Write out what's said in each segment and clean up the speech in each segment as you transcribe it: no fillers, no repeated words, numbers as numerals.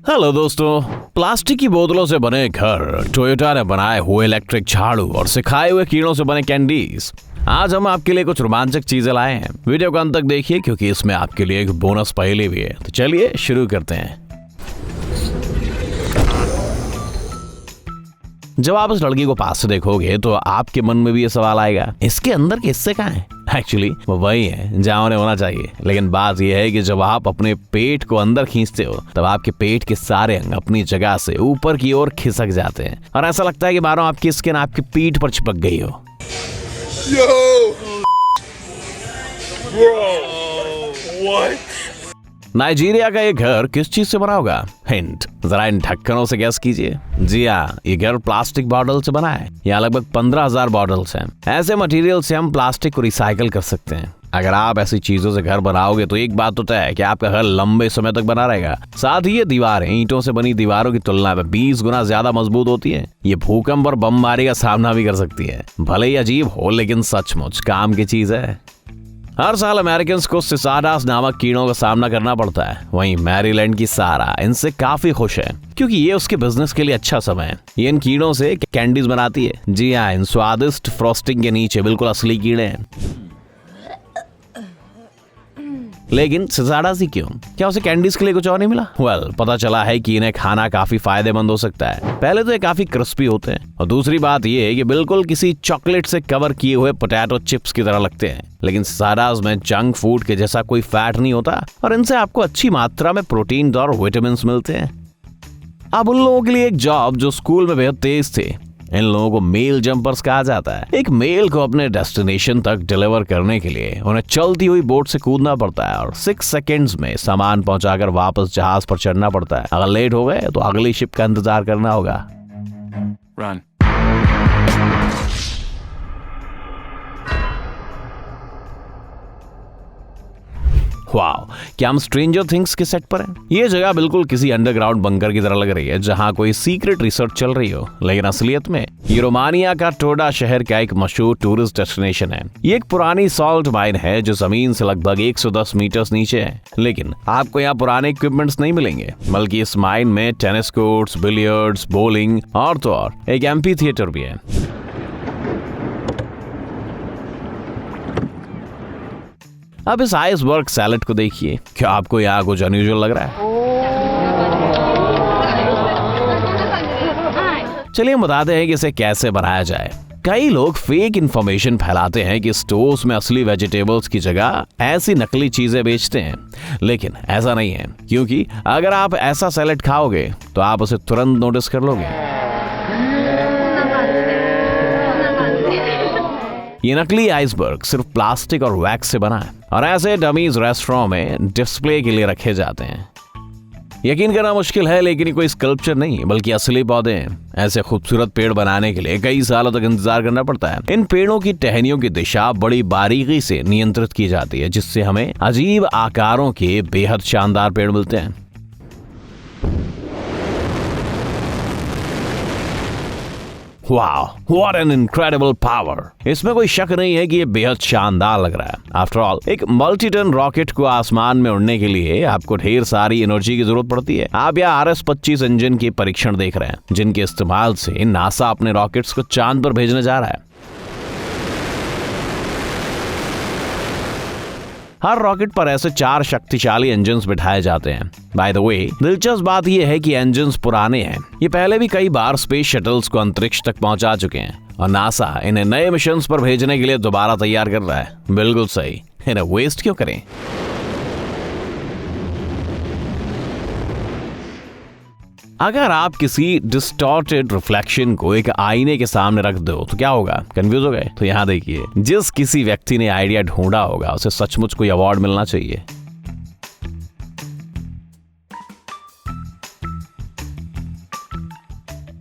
Hello दोस्तों, plastic की बोतलों से बने घर, टोयोटा ने बनाए हुए इलेक्ट्रिक झाड़ू और सिखाए हुए कीड़ों से बने कैंडीज। आज हम आपके लिए कुछ रोमांचक चीजें लाए हैं। वीडियो को अंत तक देखिए क्योंकि इसमें आपके लिए एक बोनस पहेली भी है। तो चलिए शुरू करते हैं। जब आप इस लड़की को पास से देखोगे तो आपके मन में भी ये सवाल आएगा, इसके अंदर के हिस्से कहाँ हैं? एक्चुअली वो वही है जहाँ उन्हें होना चाहिए। लेकिन बात यह है कि जब आप अपने पेट को अंदर खींचते हो तब आपके पेट के सारे अंग अपनी जगह से ऊपर की ओर खिसक जाते हैं और ऐसा लगता है कि मानो आपकी स्किन आपकी पीठ पर चिपक गई हो। नाइजीरिया का ये घर किस चीज से बना होगा? हिंट, जरा इन ढक्कनों से गैस कीजिए। जी हाँ, ये घर प्लास्टिक बॉटल से बना है। यहाँ लगभग 15,000 बॉटल्स हैं। ऐसे मटेरियल से हम प्लास्टिक को रिसाइकल कर सकते हैं। अगर आप ऐसी चीजों से घर बनाओगे तो एक बात तो तय है कि आपका घर लंबे समय तक बना रहेगा। साथ ही ये दीवारें ईंटों से बनी दीवारों की तुलना में 20 गुना ज्यादा मजबूत होती है। ये भूकंप और बमबारी का सामना भी कर सकती है। भले ही अजीब हो लेकिन सचमुच काम की चीज है। हर साल अमेरिकन को सिसाडास नामक कीड़ों का सामना करना पड़ता है। वहीं मैरीलैंड की सारा इनसे काफी खुश है क्योंकि ये उसके बिजनेस के लिए अच्छा समय है। ये इन कीड़ों से कैंडीज बनाती है। जी हाँ, इन स्वादिष्ट फ्रोस्टिंग के नीचे बिल्कुल असली कीड़े हैं। लेकिन सिसाडास ही क्यों? क्या उसे कैंडीज के लिए कुछ और नहीं मिला? पता चला है कि इन्हें खाना काफी फायदेमंद हो सकता है। पहले तो ये काफी क्रिस्पी होते हैं और दूसरी बात ये है कि बिल्कुल किसी चॉकलेट से कवर किए हुए पोटैटो चिप्स की तरह लगते हैं। लेकिन सिसाडास में जंक फूड के जैसा कोई फैट नहीं होता और इनसे आपको अच्छी मात्रा में प्रोटीन और विटामिन मिलते हैं। अब उन लोगों के लिए एक जॉब जो स्कूल में बेहद तेज थे। इन लोगों को मेल जंपर्स कहा जाता है। एक मेल को अपने डेस्टिनेशन तक डिलीवर करने के लिए उन्हें चलती हुई बोट से कूदना पड़ता है और 6 सेकेंड्स में सामान पहुंचाकर वापस जहाज पर चढ़ना पड़ता है। अगर लेट हो गए तो अगली शिप का इंतजार करना होगा। Run. वाओ, क्या हम स्ट्रेंजर थिंग्स के सेट पर हैं? ये जगह बिल्कुल किसी अंडरग्राउंड बंकर की तरह लग रही है जहां कोई सीक्रेट रिसर्च चल रही हो। लेकिन असलियत में ये रोमानिया का टोडा शहर का एक मशहूर टूरिस्ट डेस्टिनेशन है। ये एक पुरानी सॉल्ट माइन है जो जमीन से लगभग 110 मीटर नीचे है। लेकिन आपको यहाँ पुराने इक्विपमेंट्स नहीं मिलेंगे, बल्कि इस माइन में टेनिस कोर्ट्स, बिलियर्ड्स, बोलिंग और तो और एक एम्फी थिएटर भी है। अब इस आइसबर्ग सैलेड को देखिए। क्या आपको यहाँ कुछ अनयूजुअल लग रहा है? चलिए बताते हैं कि इसे कैसे बनाया जाए। कई लोग फेक इंफॉर्मेशन फैलाते हैं कि स्टोर्स में असली वेजिटेबल्स की जगह ऐसी नकली चीजें बेचते हैं, लेकिन ऐसा नहीं है। क्योंकि अगर आप ऐसा सैलेड खाओगे तो आप उसे तुरंत नोटिस कर लोगे। ये नकली आइसबर्ग सिर्फ प्लास्टिक और वैक्स से बना है और ऐसे डमीज रेस्टोरेंट में डिस्प्ले के लिए रखे जाते हैं। यकीन करना मुश्किल है लेकिन ये कोई स्कल्पचर नहीं बल्कि असली पौधे हैं। ऐसे खूबसूरत पेड़ बनाने के लिए कई सालों तक इंतजार करना पड़ता है। इन पेड़ों की टहनियों की दिशा बड़ी बारीकी से नियंत्रित की जाती है जिससे हमें अजीब आकारों के बेहद शानदार पेड़ मिलते हैं। वाह, व्हाट एन इनक्रेडिबल पावर। इसमें कोई शक नहीं है कि ये बेहद शानदार लग रहा है। आफ्टर ऑल, एक मल्टी टन रॉकेट को आसमान में उड़ने के लिए आपको ढेर सारी एनर्जी की जरूरत पड़ती है। आप यहाँ RS-25 इंजन के परीक्षण देख रहे हैं जिनके इस्तेमाल से नासा अपने रॉकेट्स को चांद पर भेजने जा रहा है। हर रॉकेट पर ऐसे 4 शक्तिशाली इंजन्स बिठाए जाते हैं। बाय द वे, दिलचस्प बात यह है कि इंजन्स पुराने हैं। ये पहले भी कई बार स्पेस शटल्स को अंतरिक्ष तक पहुंचा चुके हैं और नासा इन्हें नए मिशंस पर भेजने के लिए दोबारा तैयार कर रहा है। बिल्कुल सही, इन्हें वेस्ट क्यों करें? अगर आप किसी डिस्टॉर्टेड रिफ्लेक्शन को एक आईने के सामने रख दो तो क्या होगा? कंफ्यूज हो गए? तो यहाँ देखिए, जिस किसी व्यक्ति ने आइडिया ढूंढा होगा उसे सचमुच कोई अवार्ड मिलना चाहिए।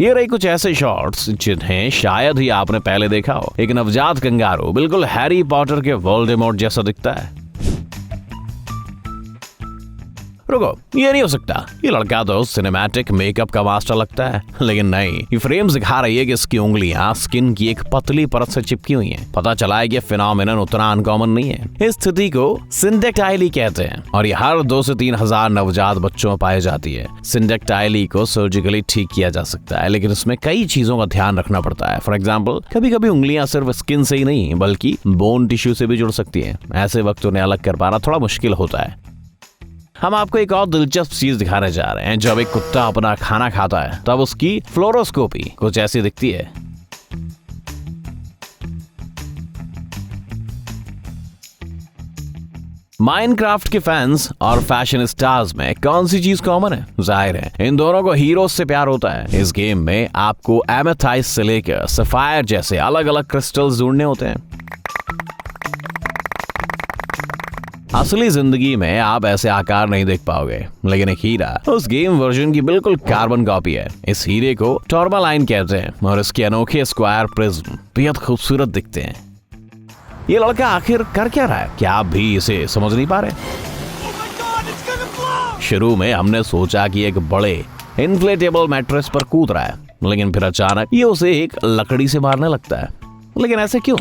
ये रही कुछ ऐसे शॉट्स जिन्हें शायद ही आपने पहले देखा हो। एक नवजात कंगारू बिल्कुल हैरी पॉटर के वोल्डेमॉर्ट जैसा दिखता है। रुको, ये नहीं हो सकता, ये लड़का तो सिनेमैटिक मेकअप का मास्टर लगता है। लेकिन नहीं, ये फ्रेम्स दिखा रही है कि इसकी उंगलियां स्किन की एक पतली परत से चिपकी हुई हैं। पता चला है कि फिनोमेनन उतना अनकॉमन नहीं है। इस स्थिति को सिंडेक्टाइली कहते हैं और ये हर 2 से 3 हजार नवजात बच्चों में पाई जाती है। सिंडेक्टाइली को सर्जिकली ठीक किया जा सकता है, लेकिन इसमें कई चीजों का ध्यान रखना पड़ता है। फॉर एग्जाम्पल, कभी कभी उंगलियां सिर्फ स्किन से ही नहीं बल्कि बोन टिश्यू से भी जुड़ सकती है। ऐसे वक्त उन्हें अलग कर पाना थोड़ा मुश्किल होता है। हम आपको एक और दिलचस्प चीज दिखाने जा रहे हैं। जब एक कुत्ता अपना खाना खाता है तब उसकी फ्लोरोस्कोपी कुछ ऐसी दिखती है। माइनक्राफ्ट के फैंस और फैशन स्टार्स में कौन सी चीज कॉमन है? जाहिर है इन दोनों को हीरोज से प्यार होता है। इस गेम में आपको एमेथाइस्ट से लेकर सफायर जैसे अलग अलग क्रिस्टल्स ढूंढने होते हैं। असली जिंदगी में आप ऐसे आकार नहीं देख पाओगे, लेकिन एक हीरा उस गेम वर्जन की बिल्कुल कार्बन कॉपी है। इस हीरे को टॉर्मालाइन कहते हैं और इसके अनोखे स्क्वायर प्रिज्म बेहद खूबसूरत दिखते हैं। ये लड़का आखिर कर क्या रहा है? क्या आप भी इसे समझ नहीं पा रहे? शुरू में हमने सोचा कि एक बड़े इन्फ्लेटेबल मैट्रेस पर कूद रहा है, लेकिन फिर अचानक ये उसे एक लकड़ी से मारने लगता है। लेकिन ऐसे क्यों?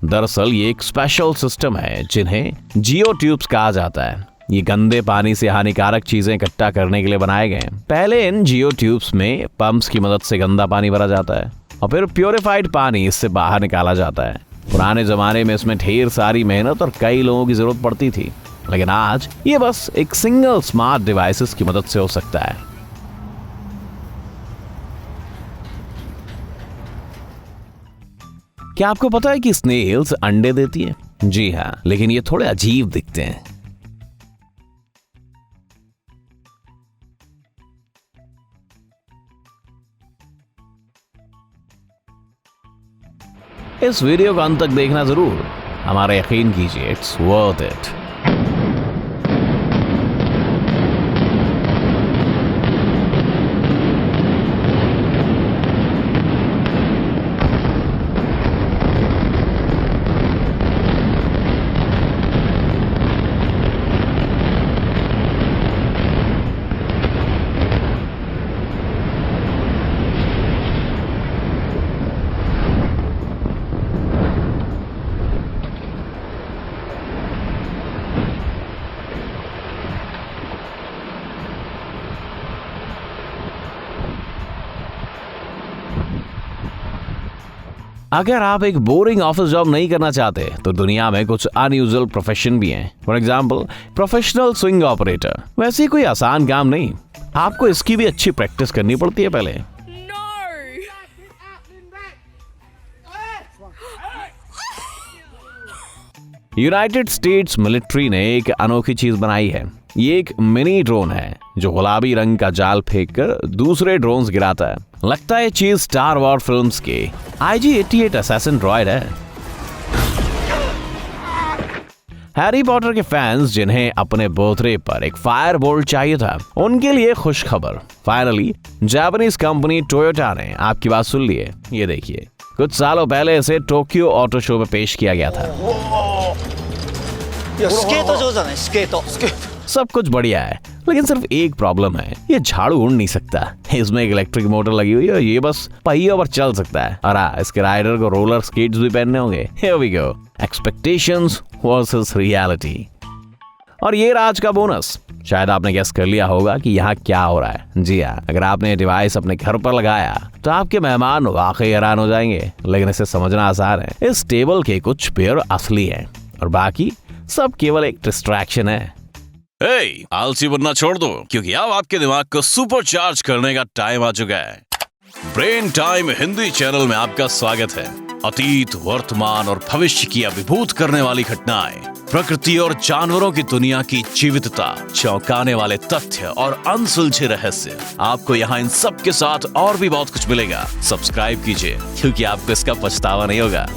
दरअसल ये एक स्पेशल सिस्टम है जिन्हें जियो ट्यूब्स कहा जाता है। ये गंदे पानी से हानिकारक चीजें इकट्ठा करने के लिए बनाए गए हैं। पहले इन जियो ट्यूब्स में पंप्स की मदद से गंदा पानी भरा जाता है और फिर प्योरिफाइड पानी इससे बाहर निकाला जाता है। पुराने जमाने में इसमें ढेर सारी मेहनत और कई लोगों की जरूरत पड़ती थी, लेकिन आज ये बस एक सिंगल स्मार्ट डिवाइसेस की मदद से हो सकता है। क्या आपको पता है कि स्नेल्स अंडे देती है? जी हाँ, लेकिन ये थोड़े अजीब दिखते हैं। इस वीडियो को अंत तक देखना जरूर, हमारा यकीन कीजिए, इट्स वर्थ इट। अगर आप एक बोरिंग ऑफिस जॉब नहीं करना चाहते तो दुनिया में कुछ अनयूजुअल प्रोफेशन भी हैं। For example, professional swing operator. वैसे कोई आसान काम नहीं, आपको इसकी भी अच्छी प्रैक्टिस करनी पड़ती है पहले। यूनाइटेड स्टेट्स मिलिट्री ने एक अनोखी चीज बनाई है। ये एक मिनी ड्रोन है जो गुलाबी रंग का जाल फेंककर दूसरे ड्रोन्स गिराता है। लगता है ये चीज स्टार वॉर फिल्म्स के IG-88 असैसिन ड्रॉइड है। हैरी पॉटर के फैंस जिन्हें अपने बर्थडे पर एक फायर बोल्ट चाहिए था, उनके लिए खुश खबर। फाइनली जापानीज कंपनी टोयोटा ने आपकी बात सुन ली है। ये देखिए, कुछ सालों पहले इसे टोक्यो ऑटो शो में पेश किया गया था। सब कुछ बढ़िया है, लेकिन सिर्फ एक प्रॉब्लम है, ये झाड़ू उड़ नहीं सकता। इसमें एक इलेक्ट्रिक मोटर लगी हुई है और ये बस पहियों पर चल सकता है। और इसके राइडर को रोलर स्केट्स भी पहनने होंगे। Here we go. Expectations versus reality. और ये आज का बोनस। शायद आपने गेस कर लिया होगा कि यहाँ क्या हो रहा है। जी हाँ, अगर आपने डिवाइस अपने घर पर लगाया तो आपके मेहमान वाकई हैरान हो जाएंगे, लेकिन इसे समझना आसान है। इस टेबल के कुछ पेयर असली हैं और बाकी सब केवल एक डिस्ट्रैक्शन है। आलसी बनना छोड़ दो, क्योंकि अब आपके दिमाग को सुपर चार्ज करने का टाइम आ चुका है। ब्रेन टाइम हिंदी चैनल में आपका स्वागत है। अतीत, वर्तमान और भविष्य की अभिभूत करने वाली घटनाएं, प्रकृति और जानवरों की दुनिया की जीवितता, चौंकाने वाले तथ्य और अनसुलझे रहस्य। आपको यहाँ इन सब के साथ और भी बहुत कुछ मिलेगा। सब्सक्राइब कीजिए, क्योंकि आपको इसका पछतावा नहीं होगा।